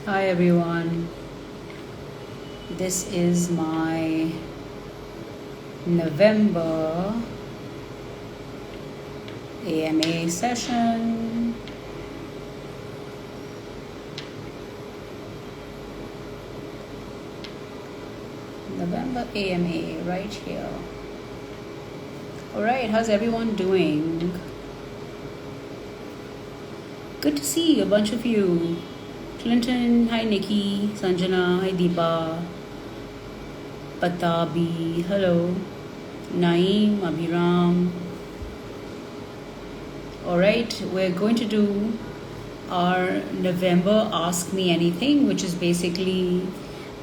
Hi everyone. This is my November AMA session. November AMA right here. Alright, how's everyone doing? Good to see a bunch of you. Clinton, hi Nikki, Sanjana, hi Deepa, Patabi, hello, Naeem, Abhiram. Alright, we're going to do our November Ask Me Anything, which is basically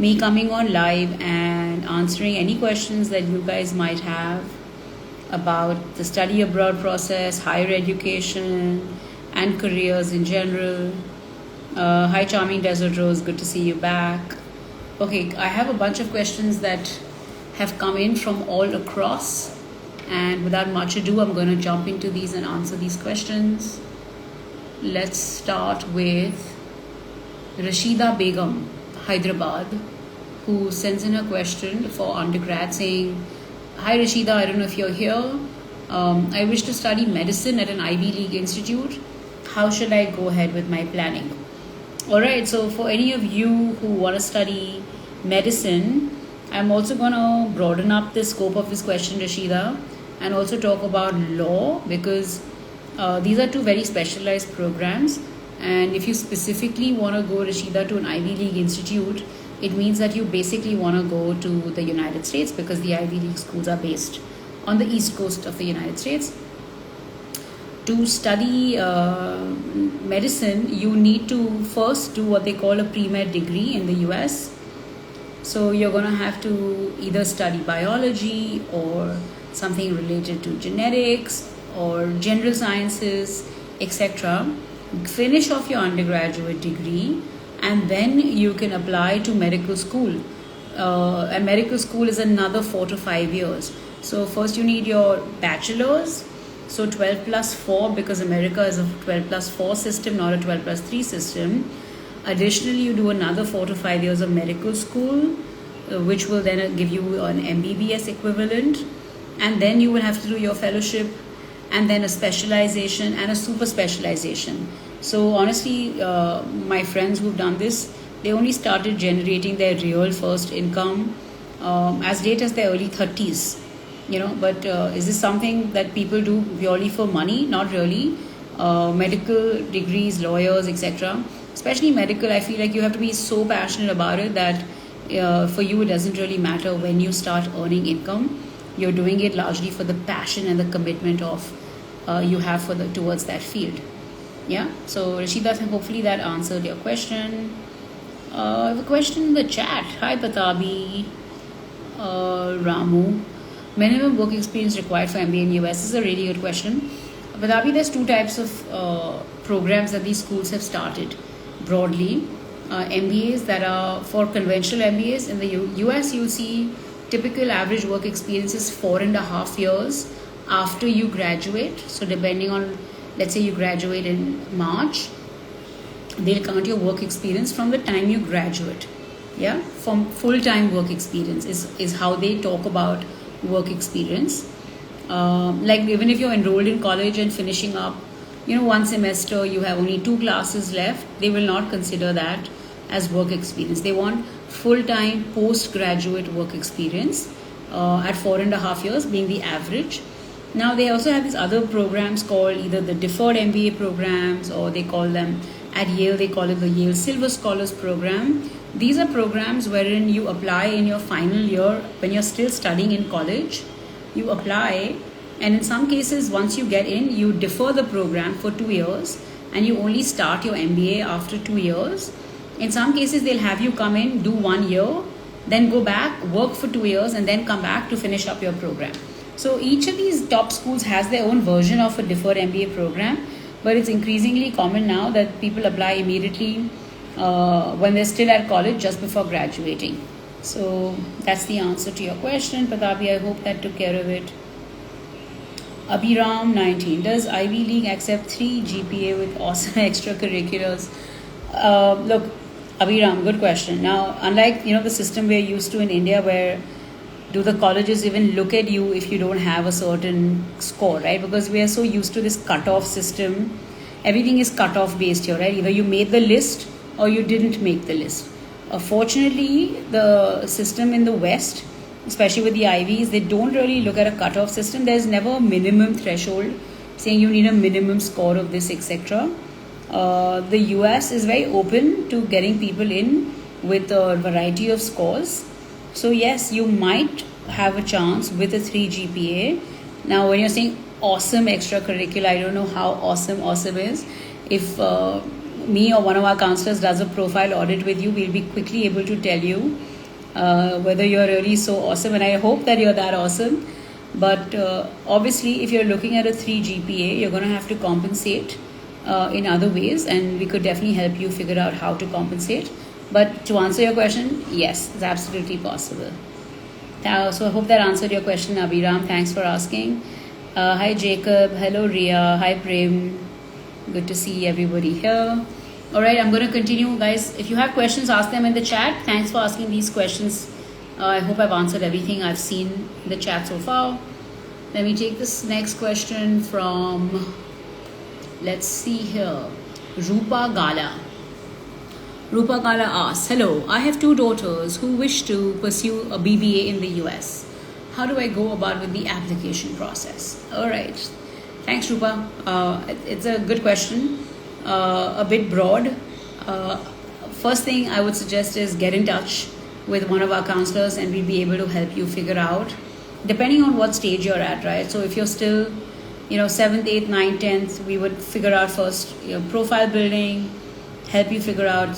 me coming on live and answering any questions that you guys might have about the study abroad process, higher education, and careers in general. Hi, Charming Desert Rose, good to see you back. Okay, I have a bunch of questions that have come in from all across, and without much ado, I'm going to jump into these and answer these questions. Let's start with Rashida Begum, Hyderabad, who sends in a question for undergrad saying, hi Rashida, I don't know if you're here. I wish to study medicine at an Ivy League institute. How should I go ahead with my planning? Alright, so for any of you who want to study medicine, I'm also going to broaden up the scope of this question, Rashida, and also talk about law, because these are two very specialized programs. And if you specifically want to go, Rashida, to an Ivy League institute, it means that you basically want to go to the United States, because the Ivy League schools are based on the East Coast of the United States. To study medicine, you need to first do what they call a pre-med degree in the US. So you're going to have to either study biology or something related to genetics or general sciences, etc. Finish off your undergraduate degree, and then you can apply to medical school. And medical school is another 4 to 5 years. So first you need your bachelor's. So 12 plus 4, because America is a 12 plus 4 system, not a 12 plus 3 system. Additionally, you do another 4 to 5 years of medical school, which will then give you an MBBS equivalent. And then you will have to do your fellowship, and then a specialization and a super specialization. So honestly, my friends who've done this, they only started generating their real first income as late as their early 30s. But is this something that people do purely for money? Not really. Medical degrees, lawyers, etc. Especially medical, I feel like you have to be so passionate about it that for you it doesn't really matter when you start earning income. You're doing it largely for the passion and the commitment of you have towards that field. Yeah. So Rashida, hopefully that answered your question. I have a question in the chat. Hi Patabi, Ramu. Minimum work experience required for MBA in US? This is a really good question. But Abhi, there's two types of programs that these schools have started broadly. MBAs that are for conventional MBAs. In the US, you'll see typical average work experience is 4.5 years after you graduate. So depending on, let's say you graduate in March, they'll count your work experience from the time you graduate. Yeah, from full-time work experience is how they talk about work experience. Like even if you're enrolled in college and finishing up, one semester, you have only 2 classes left, they will not consider that as work experience. They want full-time postgraduate work experience at 4.5 years being the average. Now they also have these other programs called either the deferred MBA programs, or they call them, at Yale they call it the Yale Silver Scholars Program. These are programs wherein you apply in your final year when you're still studying in college. You apply, and in some cases, once you get in, you defer the program for 2 years, and you only start your MBA after 2 years. In some cases, they'll have you come in, do 1 year, then go back, work for 2 years, and then come back to finish up your program. So each of these top schools has their own version of a deferred MBA program, but it's increasingly common now that people apply immediately when they're still at college, just before graduating. So that's the answer to your question, Patabi. I hope that took care of it. Abhiram 19. Does Ivy League accept 3 GPA with awesome extracurriculars? Look, Abhiram, good question. Now, unlike the system we're used to in India, where do the colleges even look at you if you don't have a certain score, right? Because we are so used to this cut-off system. Everything is cut-off based here, right? Either you made the list or you didn't make the list. Fortunately, the system in the West, especially with the Ivies, they don't really look at a cut-off system. There's never a minimum threshold saying you need a minimum score of this, etc. The US is very open to getting people in with a variety of scores. So yes, you might have a chance with a 3 GPA. Now, when you're saying awesome extracurricular, I don't know how awesome is. If me or one of our counselors does a profile audit with you, we'll be quickly able to tell you whether you're really so awesome. And I hope that you're that awesome. But obviously, if you're looking at a 3 GPA, you're going to have to compensate in other ways, and we could definitely help you figure out how to compensate. But to answer your question, yes, it's absolutely possible. So I hope that answered your question, Abhiram. Thanks for asking. Hi, Jacob. Hello, Ria. Hi, Prem. Good to see everybody here. All right, I'm going to continue, guys. If you have questions, ask them in the chat. Thanks for asking these questions. I hope I've answered everything I've seen in the chat so far. Let me take this next question from, let's see here, Rupa Gala. Rupa Gala asks, hello, I have 2 daughters who wish to pursue a BBA in the US. How do I go about with the application process? All right. Thanks, Rupa. It's a good question, a bit broad. First thing I would suggest is get in touch with one of our counselors, and we'll be able to help you figure out, depending on what stage you're at, right? So if you're still 7th, 8th, 9th, 10th, we would figure out first profile building, help you figure out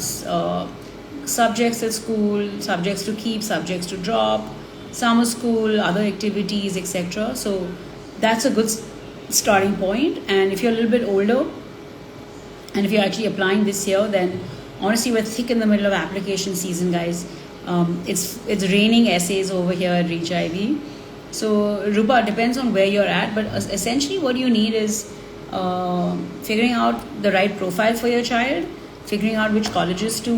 subjects at school, subjects to keep, subjects to drop, summer school, other activities, etc. So that's a good starting point. And if you're a little bit older, and if you're actually applying this year, then honestly, we're thick in the middle of application season, guys. It's raining essays over here at Reach Ivy. So Rupa, depends on where you're at, but essentially what you need is figuring out the right profile for your child, figuring out which colleges to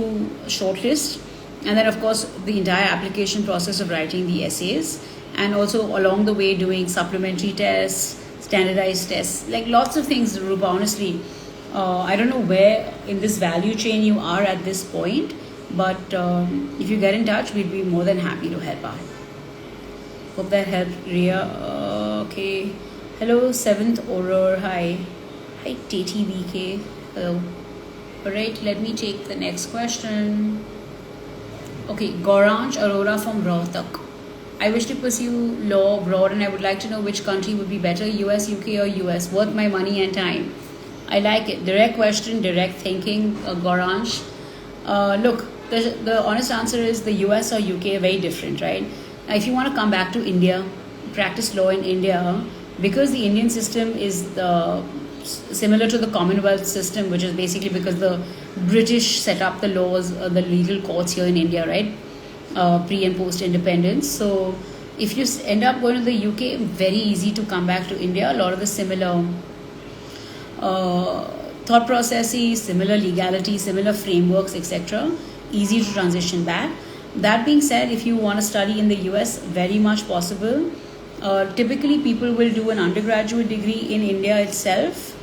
shortlist, and then of course the entire application process of writing the essays, and also along the way doing supplementary tests, standardized tests, like lots of things, Rupa. Honestly, I don't know where in this value chain you are at this point, but if you get in touch, we'd be more than happy to help out. Hope that helped, Ria. Okay. Hello, 7th Aurora. Hi. Hi, TTVK. Hello. Alright, let me take the next question. Okay, Gauranj Arora from Rohtak. I wish to pursue law abroad, and I would like to know which country would be better, US, UK or US. Worth my money and time. I like it. Direct question, direct thinking, Gauranj. Look, the honest answer is the US or UK are very different, right? Now, if you want to come back to India, practice law in India, because the Indian system is similar to the Commonwealth system, which is basically because the British set up the laws, the legal courts here in India, right? Pre and post independence. So if you end up going to the UK, very easy to come back to India. A lot of the similar thought processes, similar legality, similar frameworks, etc. Easy to transition back. That being said, if you want to study in the US, very much possible. Typically, people will do an undergraduate degree in India itself,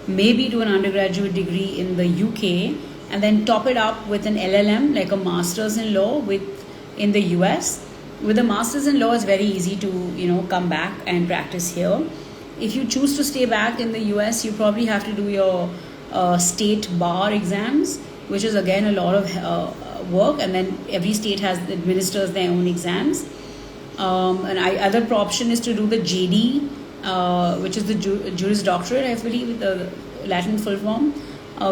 maybe do an undergraduate degree in the UK, and then top it up with an LLM, like a master's in law in the US. With a master's in law, it's very easy to come back and practice here. If you choose to stay back in the US, you probably have to do your state bar exams, which is again a lot of work, and then every state administers their own exams. Other option is to do the JD, which is the Juris Doctorate, I believe, the Latin full form,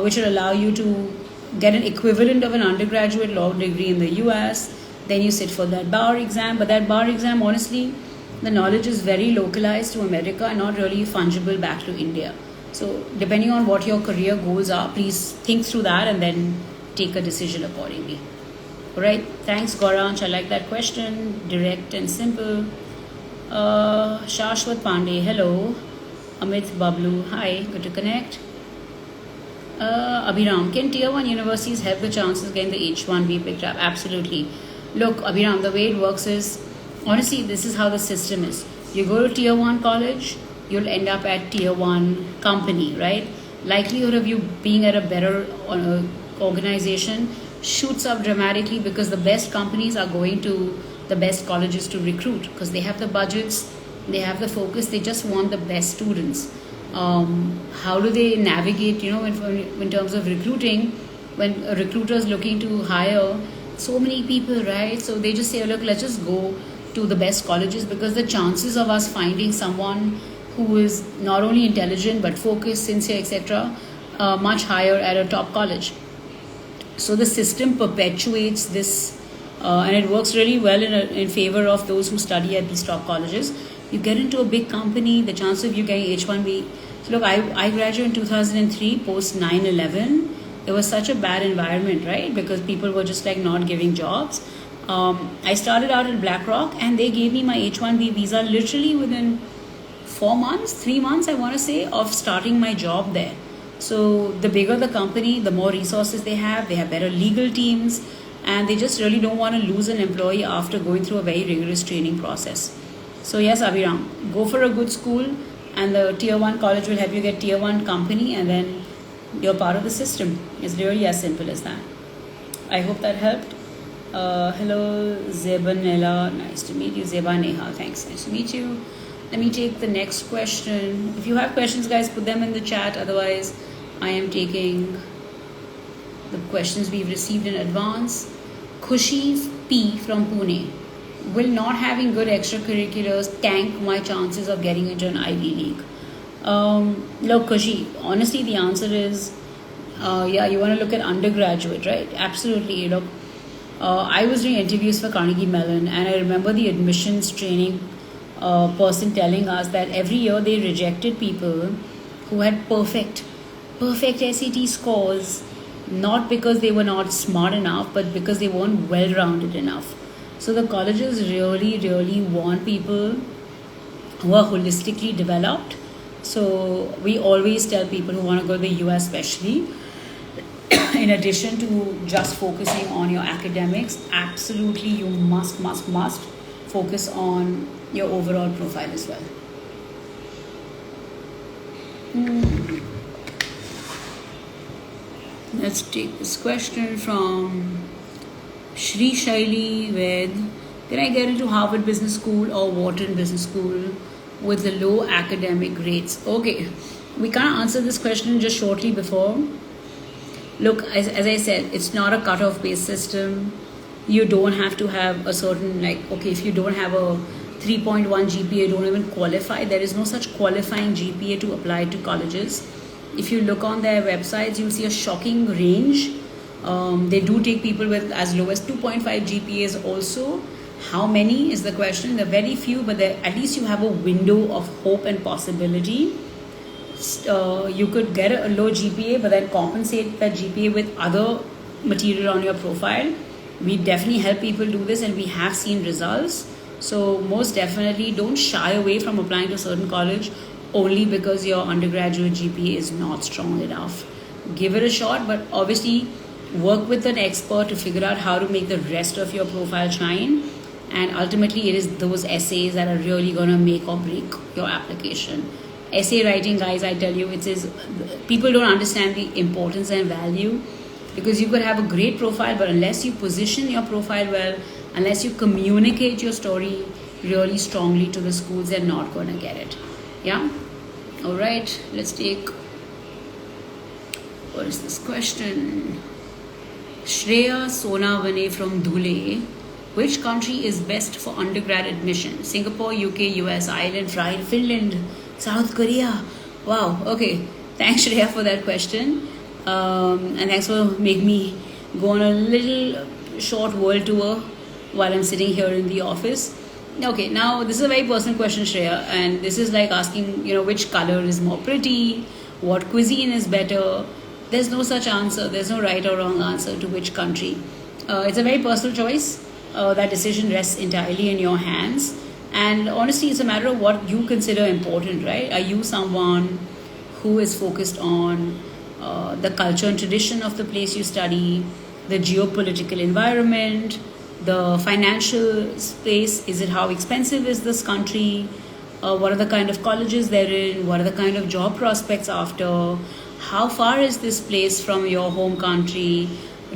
which will allow you to get an equivalent of an undergraduate law degree in the US. Then you sit for that bar exam, but that bar exam, honestly, the knowledge is very localized to America and not really fungible back to India. So depending on what your career goals are, please think through that and then take a decision accordingly. All right, thanks Gauranj, I like that question, direct and simple. Shashwat Pandey, hello. Amit Bablu, hi, good to connect. Abhiram, can tier 1 universities help the chances getting the H1B picked up? Absolutely. Look, Abhiram, the way it works is, honestly, this is how the system is. You go to tier 1 college, you'll end up at tier 1 company, right? Likelihood of you being at a better organization shoots up dramatically because the best companies are going to the best colleges to recruit because they have the budgets, they have the focus, they just want the best students. How do they navigate, in terms of recruiting, when a recruiter is looking to hire so many people, right? So they just say, look, let's just go to the best colleges because the chances of us finding someone who is not only intelligent but focused, sincere, etc., much higher at a top college. So the system perpetuates this, and it works really well in favor of those who study at these top colleges. You get into a big company, the chance of you getting H1B. So look, I graduated in 2003 post 9/11. It was such a bad environment, right? Because people were just like not giving jobs. I started out at BlackRock and they gave me my H1B visa literally within 4 months, 3 months, I want to say, of starting my job there. So the bigger the company, the more resources they have better legal teams, and they just really don't want to lose an employee after going through a very rigorous training process. So yes, Abhiram, go for a good school and the tier 1 college will help you get tier 1 company and then you're part of the system. It's really as simple as that. I hope that helped. Hello, Zebanella. Nice to meet you. Zeba Neha. Thanks. Nice to meet you. Let me take the next question. If you have questions, guys, put them in the chat. Otherwise, I am taking the questions we've received in advance. Khushi P from Pune. Will not having good extracurriculars tank my chances of getting into an Ivy League? Look, Khushi, honestly, the answer is, you want to look at undergraduate, right? Absolutely. Look, I was doing interviews for Carnegie Mellon, and I remember the admissions training person telling us that every year they rejected people who had perfect SAT scores, not because they were not smart enough, but because they weren't well-rounded enough. So the colleges really want people who are holistically developed. So we always tell people who want to go to the US especially, in addition to just focusing on your academics, absolutely you must focus on your overall profile as well. Let's take this question from Shri Shaili Ved. Can I get into Harvard Business School or Wharton Business School with the low academic grades? Okay, we can't answer this question just shortly before. Look, as I said, it's not a cutoff based system. You don't have to have a certain, if you don't have a 3.1 GPA, don't even qualify. There is no such qualifying GPA to apply to colleges. If you look on their websites, you'll see a shocking range. They do take people with as low as 2.5 GPAs also. How many is the question? There are very few, but at least you have a window of hope and possibility. You could get a low GPA, but then compensate that GPA with other material on your profile. We definitely help people do this, and we have seen results. So most definitely don't shy away from applying to a certain college only because your undergraduate GPA is not strong enough. Give it a shot, but obviously work with an expert to figure out how to make the rest of your profile shine. And ultimately, it is those essays that are really going to make or break your application. Essay writing, guys, I tell you, people don't understand the importance and value, because you could have a great profile, but unless you position your profile well, unless you communicate your story really strongly to the schools, they're not going to get it. Yeah? All right, let's take, what is this question? Shreya Sonavane from Dhule. Which country is best for undergrad admission? Singapore, UK, US, Ireland, Finland, South Korea. Wow, okay. Thanks, Shreya, for that question. And thanks for making me go on a little short world tour while I'm sitting here in the office. Okay, now this is a very personal question, Shreya, and this is like asking, which color is more pretty, what cuisine is better. There's no such answer. There's no right or wrong answer to which country. It's a very personal choice. That decision rests entirely in your hands. And honestly, it's a matter of what you consider important, right? Are you someone who is focused on the culture and tradition of the place you study, the geopolitical environment, the financial space. Is it how expensive is this country? What are the kind of colleges they're in? What are the kind of job prospects after? How far is this place from your home country?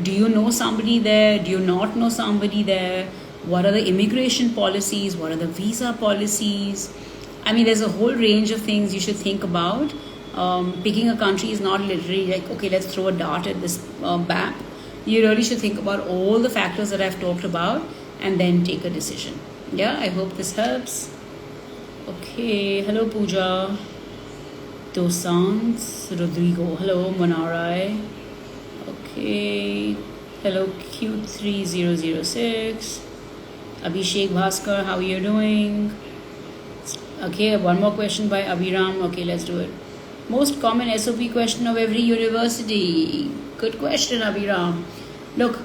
Do you know somebody there? Do you not know somebody there? What are the immigration policies? What are the visa policies? I mean, there's a whole range of things you should think about. Picking a country is not literally like, okay, let's throw a dart at this map. You really should think about all the factors that I've talked about and then take a decision. Yeah, I hope this helps. Okay, hello Pooja. Dosans Rodrigo. Hello Manarai. Okay. Hello Q3006. Abhishek Bhaskar, how are you doing? Okay, one more question by Abhiram. Okay, let's do it. Most common SOP question of every university. Good question, Abhiram. Look,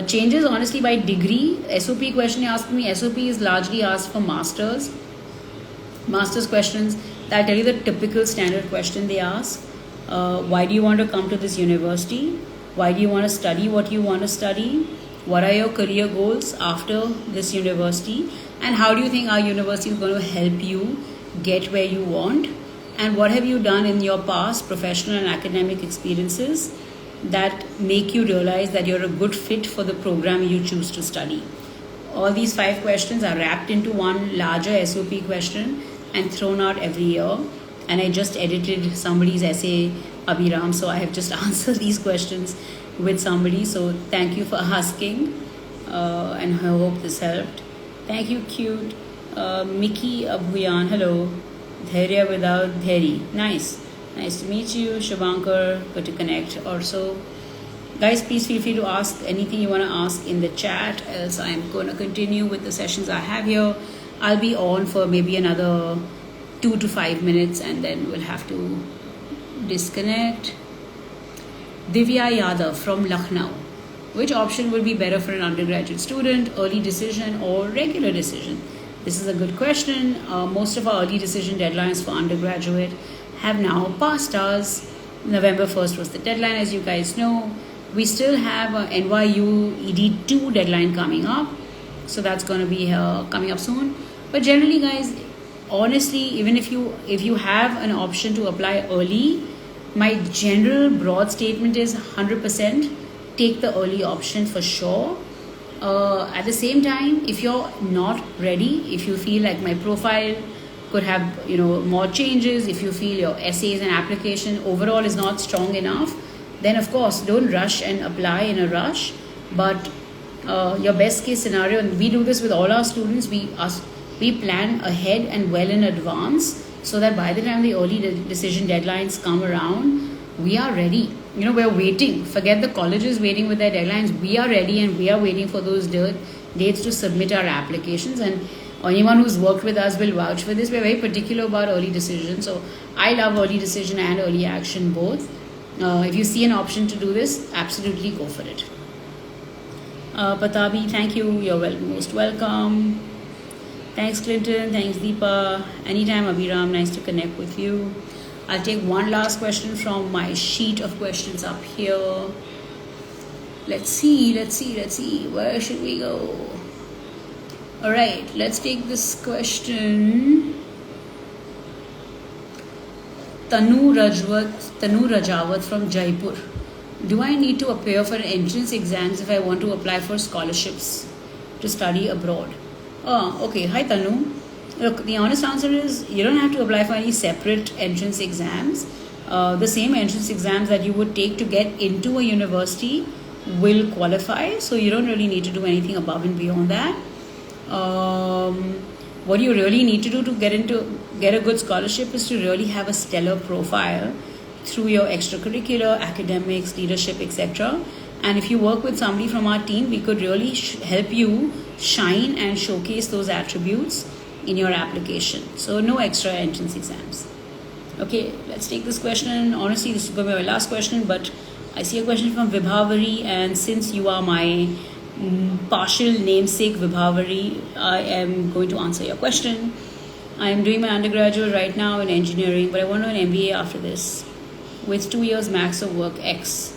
changes honestly by degree. SOP question you asked me. SOP is largely asked for masters. Masters questions. I'll tell you the typical standard question they ask. Why do you want to come to this university? Why do you want to study what you want to study? What are your career goals after this university? And how do you think our university is going to help you get where you want? And what have you done in your past professional and academic experiences that make you realize that you're a good fit for the program you choose to study? All these 5 questions are wrapped into one larger SOP question and thrown out every year. And I just edited somebody's essay, Abhiram, so I have just answered these questions with somebody. So thank you for asking, and I hope this helped. Thank you, cute. Mickey Abhuyan, hello. Dhairya without Dhairi. Nice. Nice to meet you, Shavankar. Good to connect also. Guys, please feel free to ask anything you want to ask in the chat, else I'm going to continue with the sessions I have here. I'll be on for maybe another 2 to 5 minutes and then we'll have to disconnect. Divya Yadav from Lucknow. Which option would be better for an undergraduate student, early decision or regular decision? This is a good question. Most of our early decision deadlines for undergraduate have now passed us. November 1st was the deadline, as you guys know. We still have a NYU ED2 deadline coming up. So that's going to be coming up soon. But generally, guys, honestly, even if you have an option to apply early, my general broad statement is 100% take the early option for sure. At the same time, if you're not ready, if you feel like my profile could have more changes, if you feel your essays and application overall is not strong enough, then of course don't rush and apply in a rush. But your best case scenario, and we do this with all our students, we plan ahead and well in advance so that by the time the early decision deadlines come around, we are ready. We're waiting. Forget the colleges waiting with their deadlines. We are ready and we are waiting for those dates to submit our applications. And anyone who's worked with us will vouch for this. We're very particular about early decision. So I love early decision and early action both. If you see an option to do this, absolutely go for it. Patabi, thank you. You're most welcome. Thanks, Clinton. Thanks, Deepa. Anytime, Abhiram. Nice to connect with you. I'll take one last question from my sheet of questions up here. Let's see. Where should we go? All right, let's take this question. Tanu Rajawat from Jaipur. Do I need to appear for entrance exams if I want to apply for scholarships to study abroad? Oh, okay. Hi, Tanu. Look, the honest answer is you don't have to apply for any separate entrance exams. The same entrance exams that you would take to get into a university will qualify. So you don't really need to do anything above and beyond that. What you really need to do to get a good scholarship is to really have a stellar profile through your extracurricular, academics, leadership, etc. And if you work with somebody from our team, we could really help you shine and showcase those attributes in your application. So no extra entrance exams. Okay, let's take this question. Honestly, this is going to be my last question, but I see a question from Vibhavari, and since you are my partial namesake Vibhavari, I am going to answer your question. I am doing my undergraduate right now in engineering, but I want to do an MBA after this. with 2 years max of work X?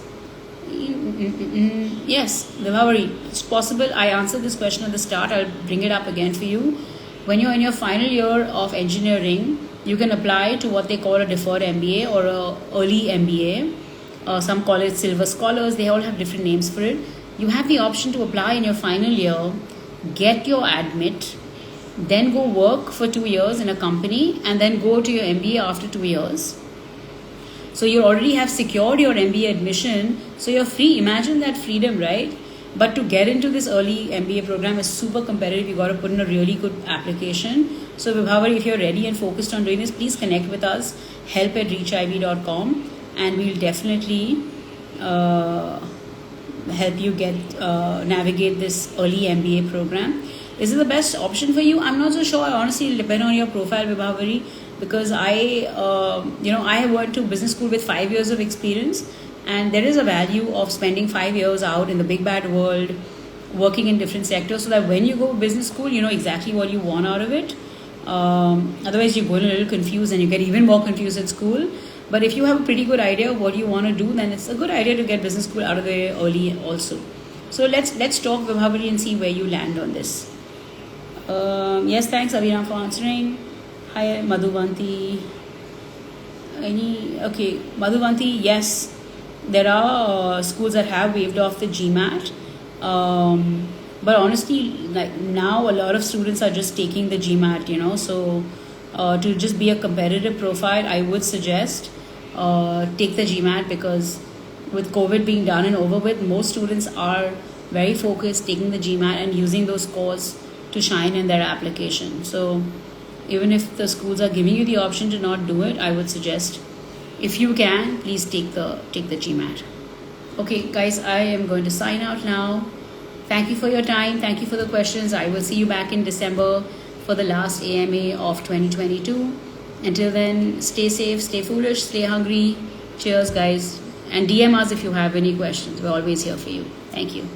Yes, Vibhavari, it's possible. I answered this question at the start. I'll bring it up again for you. When you're in your final year of engineering, you can apply to what they call a deferred MBA or a early MBA. Some call it silver scholars. They all have different names for it. You have the option to apply in your final year, get your admit, then go work for 2 years in a company, and then go to your MBA after 2 years. So you already have secured your MBA admission, so you're free. Imagine that freedom, right? But to get into this early MBA program is super competitive. You got to put in a really good application. So Vibhavari, if you're ready and focused on doing this, please connect with us, help@reachiv.com, and we'll definitely help you get navigate this early MBA program. Is it the best option for you? I'm not so sure. Honestly, it'll depend on your profile, Vibhavari, because I went to business school with 5 years of experience, and there is a value of spending 5 years out in the big bad world, working in different sectors, so that when you go to business school, you know exactly what you want out of it. Otherwise, you go a little confused, and you get even more confused at school. But if you have a pretty good idea of what you want to do, then it's a good idea to get business school out of the way early also. So let's talk, Vibhavari, and see where you land on this. Yes, thanks Aviram for answering. Hi Madhuvanti. Okay, Madhuvanti, yes, there are schools that have waived off the GMAT. But honestly, like now a lot of students are just taking the GMAT, so to just be a competitive profile, I would suggest take the GMAT, because with COVID being done and over with, most students are very focused taking the GMAT and using those scores to shine in their application. So even if the schools are giving you the option to not do it, I would suggest, if you can, please take the GMAT. Okay guys, I am going to sign out now. Thank you for your time. Thank you for the questions. I will see you back in December for the last AMA of 2022. Until then, stay safe, stay foolish, stay hungry. Cheers guys, and DM us if you have any questions. We're always here for you. Thank you.